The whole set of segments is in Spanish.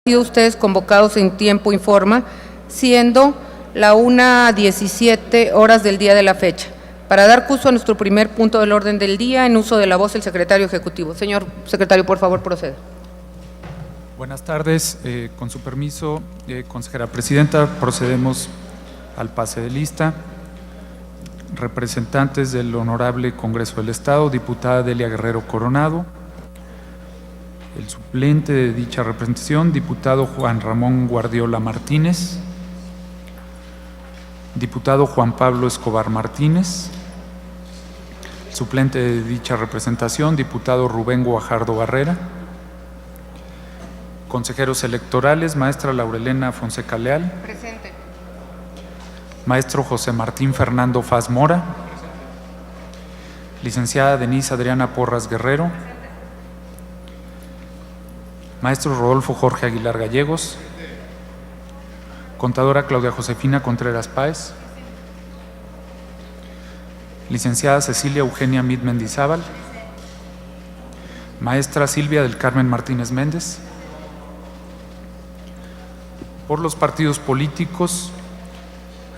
sido ustedes convocados en tiempo y forma, siendo la 1:17 del día de la fecha. Para dar curso a nuestro primer punto del orden del día, en uso de la voz del secretario ejecutivo. Señor secretario, por favor, proceda. Buenas tardes. Con su permiso, consejera presidenta, procedemos al pase de lista. Representantes del Honorable Congreso del Estado, diputada Delia Guerrero Coronado. El suplente de dicha representación, diputado Juan Ramón Guardiola Martínez. Diputado Juan Pablo Escobar Martínez. Suplente de dicha representación, diputado Rubén Guajardo Barrera. Consejeros electorales, maestra Laurelena Fonseca Leal. Presente. Maestro José Martín Fernando Faz Mora. Licenciada Denise Adriana Porras Guerrero. Maestro Rodolfo Jorge Aguilar Gallegos. Contadora Claudia Josefina Contreras Páez. Licenciada Cecilia Eugenia Mid Mendizábal. Maestra Silvia del Carmen Martínez Méndez. Por los partidos políticos,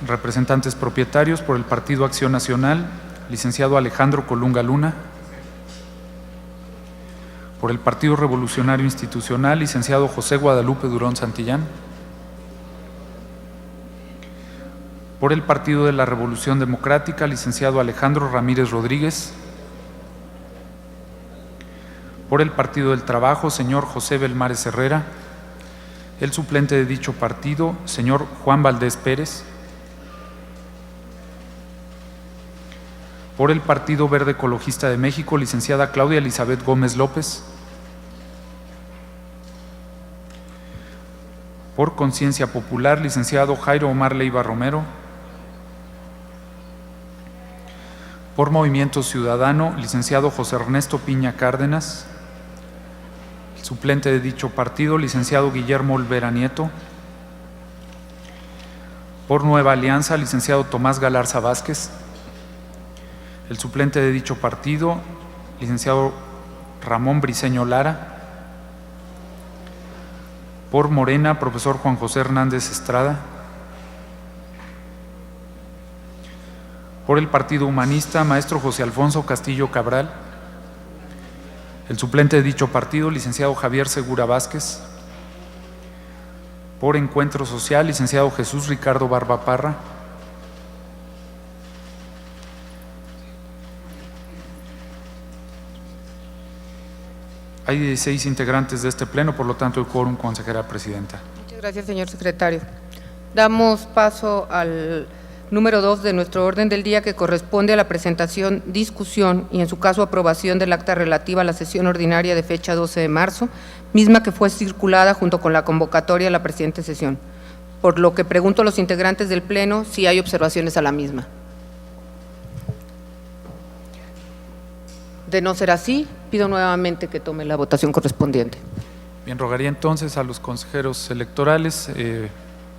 representantes propietarios, por el Partido Acción Nacional, licenciado Alejandro Colunga Luna. Por el Partido Revolucionario Institucional, licenciado José Guadalupe Durón Santillán. Por el Partido de la Revolución Democrática, licenciado Alejandro Ramírez Rodríguez. Por el Partido del Trabajo, señor José Belmares Herrera. El suplente de dicho partido, señor Juan Valdés Pérez. Por el Partido Verde Ecologista de México, licenciada Claudia Elizabeth Gómez López. Por Conciencia Popular, licenciado Jairo Omar Leiva Romero. Por Movimiento Ciudadano, licenciado José Ernesto Piña Cárdenas. El suplente de dicho partido, licenciado Guillermo Olvera Nieto. Por Nueva Alianza, licenciado Tomás Galarza Vázquez. El suplente de dicho partido, licenciado Ramón Briceño Lara. Por Morena, profesor Juan José Hernández Estrada. Por el Partido Humanista, maestro José Alfonso Castillo Cabral. El suplente de dicho partido, licenciado Javier Segura Vázquez. Por Encuentro Social, licenciado Jesús Ricardo Barba Parra. Hay 16 integrantes de este pleno, por lo tanto el quórum, consejera presidenta. Muchas gracias, señor secretario. Damos paso al número 2 de nuestro orden del día, que corresponde a la presentación, discusión y en su caso aprobación del acta relativa a la sesión ordinaria de fecha 12 de marzo, misma que fue circulada junto con la convocatoria a la presente sesión, por lo que pregunto a los integrantes del pleno si hay observaciones a la misma. De no ser así, pido nuevamente que tome la votación correspondiente. Bien, rogaría entonces a los consejeros electorales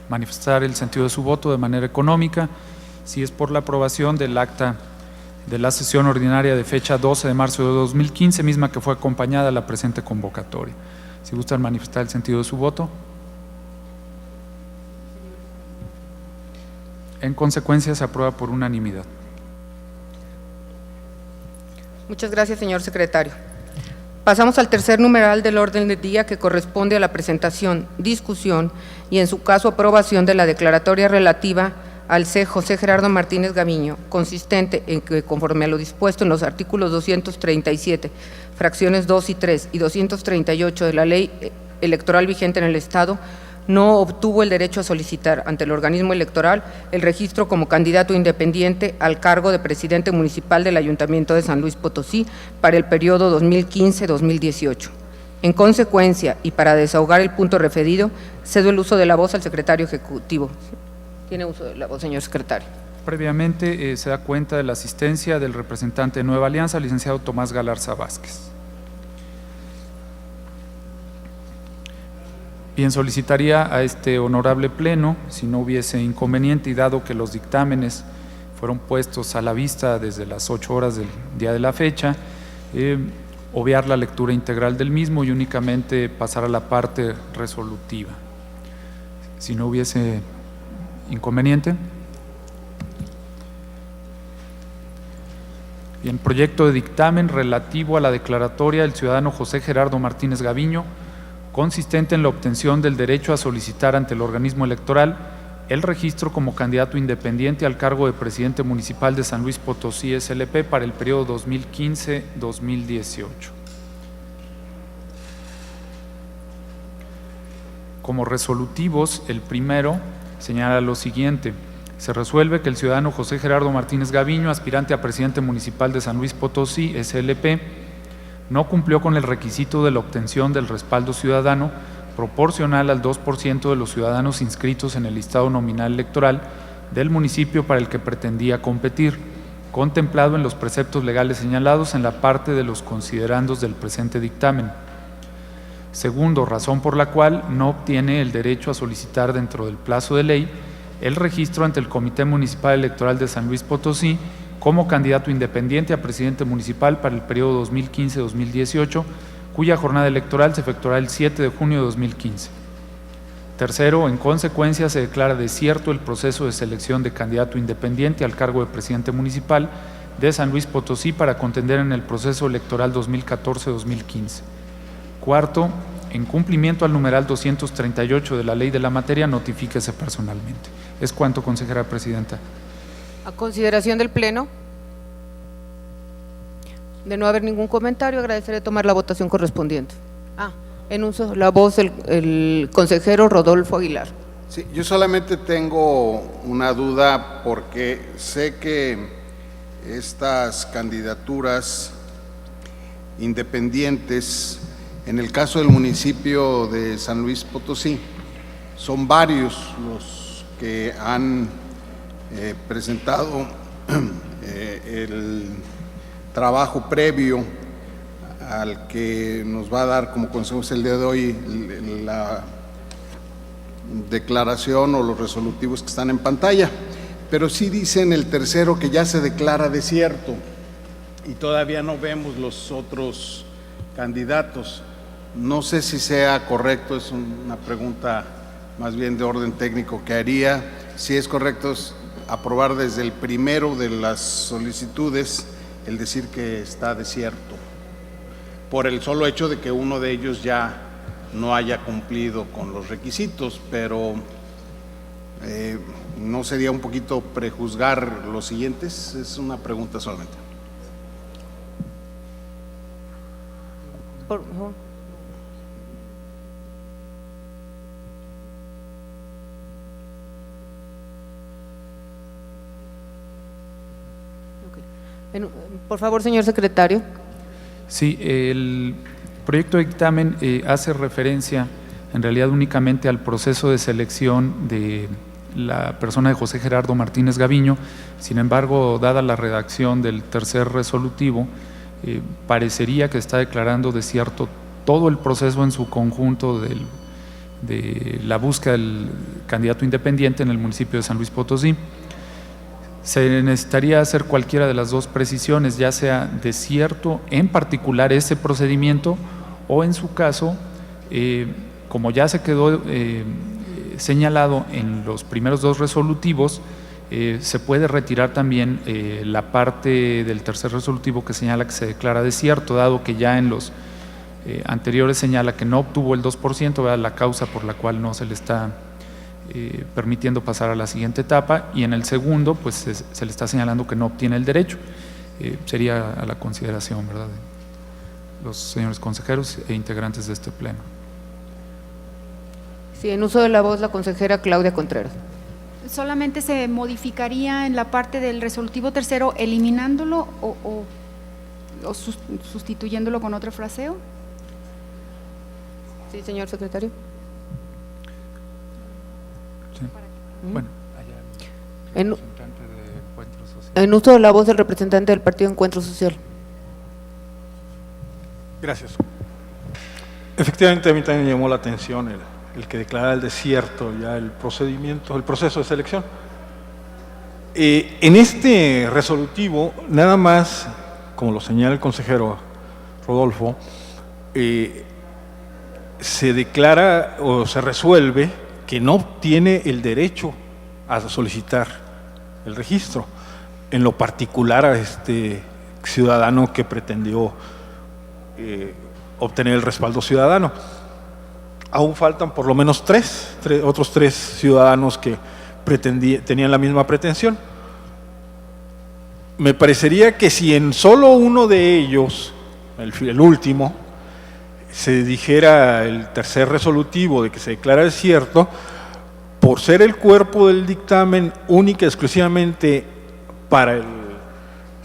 manifestar el sentido de su voto de manera económica, si es por la aprobación del acta de la sesión ordinaria de fecha 12 de marzo de 2015, misma que fue acompañada a la presente convocatoria. Si gustan manifestar el sentido de su voto. En consecuencia, se aprueba por unanimidad. Muchas gracias, señor secretario. Pasamos al tercer numeral del orden del día, que corresponde a la presentación, discusión y en su caso aprobación de la declaratoria relativa al C. José Gerardo Martínez Gaviño, consistente en que, conforme a lo dispuesto en los artículos 237, fracciones 2 y 3 y 238 de la ley electoral vigente en el Estado, no obtuvo el derecho a solicitar ante el organismo electoral el registro como candidato independiente al cargo de presidente municipal del Ayuntamiento de San Luis Potosí para el periodo 2015-2018. En consecuencia, y para desahogar el punto referido, cedo el uso de la voz al secretario ejecutivo. Tiene uso de la voz, señor secretario. Previamente se da cuenta de la asistencia del representante de Nueva Alianza, licenciado Tomás Galarza Vázquez. Bien, solicitaría a este honorable pleno, si no hubiese inconveniente y dado que los dictámenes fueron puestos a la vista desde las 8 horas del día de la fecha, obviar la lectura integral del mismo y únicamente pasar a la parte resolutiva. Si no hubiese inconveniente. Bien, proyecto de dictamen relativo a la declaratoria del ciudadano José Gerardo Martínez Gaviño, consistente en la obtención del derecho a solicitar ante el organismo electoral el registro como candidato independiente al cargo de presidente municipal de San Luis Potosí SLP para el periodo 2015-2018. Como resolutivos, el primero señala lo siguiente: se resuelve que el ciudadano José Gerardo Martínez Gaviño, aspirante a presidente municipal de San Luis Potosí SLP, no cumplió con el requisito de la obtención del respaldo ciudadano proporcional al 2% de los ciudadanos inscritos en el listado nominal electoral del municipio para el que pretendía competir, contemplado en los preceptos legales señalados en la parte de los considerandos del presente dictamen. Segundo, razón por la cual no obtiene el derecho a solicitar dentro del plazo de ley el registro ante el Comité Municipal Electoral de San Luis Potosí como candidato independiente a presidente municipal para el periodo 2015-2018, cuya jornada electoral se efectuará el 7 de junio de 2015. Tercero, en consecuencia se declara desierto el proceso de selección de candidato independiente al cargo de presidente municipal de San Luis Potosí para contender en el proceso electoral 2014-2015. Cuarto, en cumplimiento al numeral 238 de la ley de la materia, notifíquese personalmente. Es cuanto, consejera presidenta. A consideración del Pleno. De no haber ningún comentario, agradeceré tomar la votación correspondiente. En uso la voz el consejero Rodolfo Aguilar. Sí, yo solamente tengo una duda porque sé que estas candidaturas independientes, en el caso del municipio de San Luis Potosí, son varios los que han presentado el trabajo previo al que nos va a dar como consejos el día de hoy la declaración o los resolutivos que están en pantalla, pero sí dice en el tercero que ya se declara desierto y todavía no vemos los otros candidatos. No sé si sea correcto, es una pregunta más bien de orden técnico que haría. Si es correcto, es aprobar desde el primero de las solicitudes el decir que está desierto, por el solo hecho de que uno de ellos ya no haya cumplido con los requisitos, pero ¿no sería un poquito prejuzgar los siguientes? Es una pregunta solamente. Por favor. Por favor, señor secretario. Sí, el proyecto de dictamen hace referencia en realidad únicamente al proceso de selección de la persona de José Gerardo Martínez Gaviño. Sin embargo, dada la redacción del tercer resolutivo, parecería que está declarando desierto todo el proceso en su conjunto de la búsqueda del candidato independiente en el municipio de San Luis Potosí. Se necesitaría hacer cualquiera de las dos precisiones, ya sea desierto en particular ese procedimiento o en su caso, como ya se quedó señalado en los primeros dos resolutivos, se puede retirar también la parte del tercer resolutivo que señala que se declara desierto, dado que ya en los anteriores señala que no obtuvo el 2%, ¿verdad?, la causa por la cual no se le está permitiendo pasar a la siguiente etapa, y en el segundo pues se le está señalando que no obtiene el derecho. Sería a la consideración, ¿verdad?, de los señores consejeros e integrantes de este pleno. Sí, en uso de la voz la consejera Claudia Contreras. Solamente se modificaría en la parte del resolutivo tercero, eliminándolo o sustituyéndolo con otro fraseo. Sí, señor secretario. Sí. Bueno, allá el representante de Encuentro Social. En uso de la voz del representante del Partido Encuentro Social. Gracias. Efectivamente, a mí también me llamó la atención el que declara el desierto ya el procedimiento, el proceso de selección. En este resolutivo, nada más, como lo señala el consejero Rodolfo, se declara o se resuelve que no tiene el derecho a solicitar el registro, en lo particular a este ciudadano que pretendió obtener el respaldo ciudadano. Aún faltan por lo menos otros tres ciudadanos que tenían la misma pretensión. Me parecería que si en solo uno de ellos, el último, se dijera el tercer resolutivo de que se declara desierto, por ser el cuerpo del dictamen única y exclusivamente para el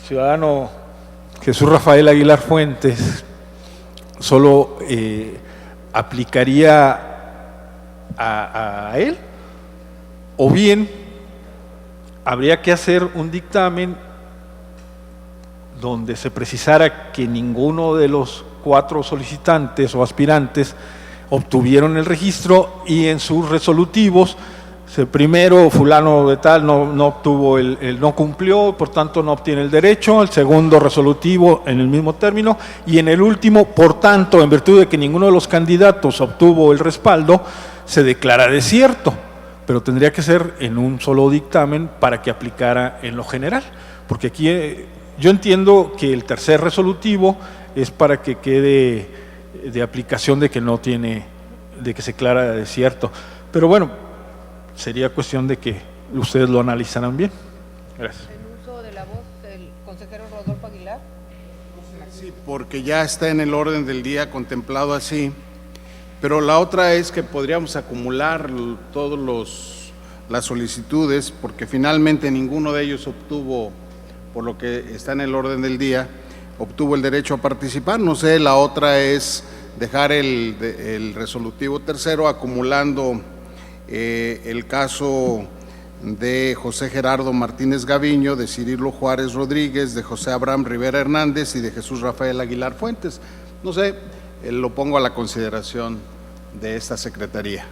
ciudadano Jesús Rafael Aguilar Fuentes, solo aplicaría a él, o bien habría que hacer un dictamen donde se precisara que ninguno de los 4 solicitantes o aspirantes obtuvieron el registro, y en sus resolutivos, el primero, fulano de tal, no obtuvo no cumplió, por tanto no obtiene el derecho; el segundo resolutivo en el mismo término, y en el último, por tanto, en virtud de que ninguno de los candidatos obtuvo el respaldo, se declara desierto. Pero tendría que ser en un solo dictamen para que aplicara en lo general, porque aquí yo entiendo que el tercer resolutivo es para que quede de aplicación de que no tiene, de que se declara desierto. Pero bueno, sería cuestión de que ustedes lo analizaran bien. Gracias. ¿El uso de la voz del consejero Rodolfo Aguilar? Sí, porque ya está en el orden del día contemplado así, pero la otra es que podríamos acumular todas las solicitudes, porque finalmente ninguno de ellos obtuvo, por lo que está en el orden del día, obtuvo el derecho a participar. No sé, la otra es dejar el resolutivo tercero acumulando el caso de José Gerardo Martínez Gaviño, de Cirilo Juárez Rodríguez, de José Abraham Rivera Hernández y de Jesús Rafael Aguilar Fuentes. No sé, lo pongo a la consideración de esta Secretaría.